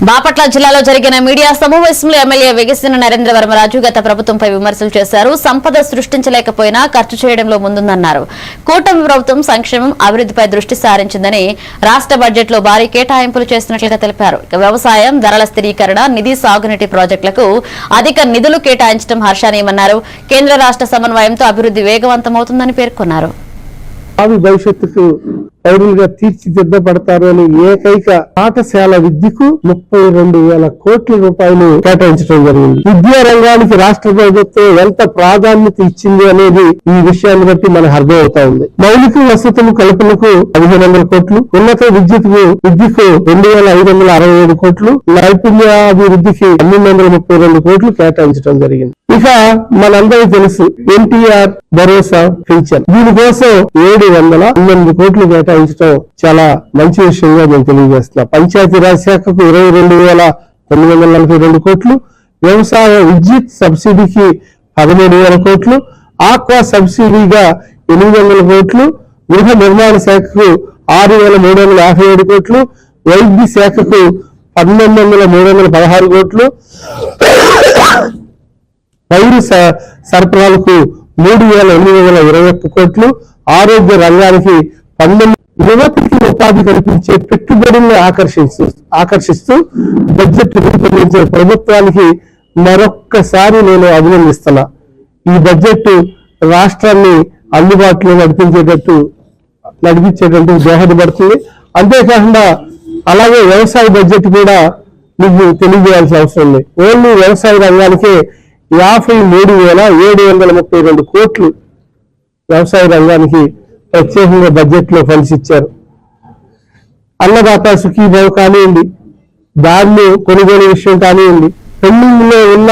బాపట్ల జిల్లాలో జరిగిన మీడియా సమావేశంలో ఎమ్మెల్యే వెగిసిన నరేంద్రవర్మరాజు గత ప్రభుత్వంపై విమర్శలు చేశారు. సంపద సృష్టించలేకపోయినా ఖర్చు చేయడంలో ముందుందన్నారు. కూటమి ప్రభుత్వం సంక్షేమం, అభివృద్ధిపై దృష్టి సారించిందని రాష్ట్ర బడ్జెట్ లో భారీ కేటాయింపులు చేస్తున్నట్లుగా తెలిపారు. వ్యవసాయం, ధరల స్థిరీకరణ, నిధి, సాగునీటి ప్రాజెక్టులకు అధిక నిధులు కేటాయించడం హర్షణీయమన్నారు. కేంద్ర రాష్ట్ర సమన్వయంతో అభివృద్ధి వేగవంతమవుతుందని పేర్కొన్నారు. భవిష్యత్తుకు పౌరులుగా తీర్చిదిద్దపడతారు అని ఏకైక పాఠశాల విద్యకు 32,000 కోట్ల రూపాయలు కేటాయించడం జరిగింది. విద్యా రంగానికి రాష్ట్ర ప్రభుత్వం ఎంత ప్రాధాన్యత ఇచ్చింది అనేది ఈ విషయాన్ని బట్టి మనకు అర్థమవుతా ఉంది. మౌలిక వసతులు కల్పనకు 1,500 కోట్లు, ఉన్నత విద్యుత్కు 2,567 కోట్లు, నైపుణ్యాభివృద్ధికి 1,232 కోట్లు కేటాయించడం జరిగింది. ఇక మనందరికీ తెలుసు ఎన్టీఆర్ భరోసా పింఛన్, దీనికోసం 718 కోట్లు కేటాయించడం చాలా మంచి విషయంగా నేను తెలియజేస్తున్నా. పంచాయతీరాజ్ శాఖకు 22,942 కోట్లు, వ్యవసాయ విద్యుత్ సబ్సిడీకి 13,000 కోట్లు, ఆక్వా సబ్సిడీగా 800 కోట్లు, గృహ నిర్మాణ శాఖకు 6,357 కోట్లు, వైద్య శాఖకు 12,316 కోట్లు, పౌర సరఫరాలకు 3,821 కోట్లు, ఆరోగ్య రంగానికి 12 యువతకి ఉపాధి కల్పించే పెట్టుబడులను ఆకర్షిస్తూ బడ్జెట్ రూపొందించే ప్రభుత్వానికి మరొక్కసారి నేను అభినందిస్తున్నా. ఈ బడ్జెట్ రాష్ట్రాన్ని అందుబాటులో నడిపించేటట్టు దోహదపడుతుంది. అంతేకాకుండా అలాగే వ్యవసాయ బడ్జెట్ కూడా మీకు తెలియజేయాల్సిన అవసరం ఉంది. ఓన్లీ వ్యవసాయ రంగానికే 53,732 కోట్లు వ్యవసాయ రంగానికి ప్రత్యేకంగా బడ్జెట్ లో ఫండ్స్ ఇచ్చారు. అన్నదాత సుఖీభావ కానివ్వండి, దాన్ని కొనుగోలు విషయం కానివ్వండి, పెండింగ్ లో ఉన్న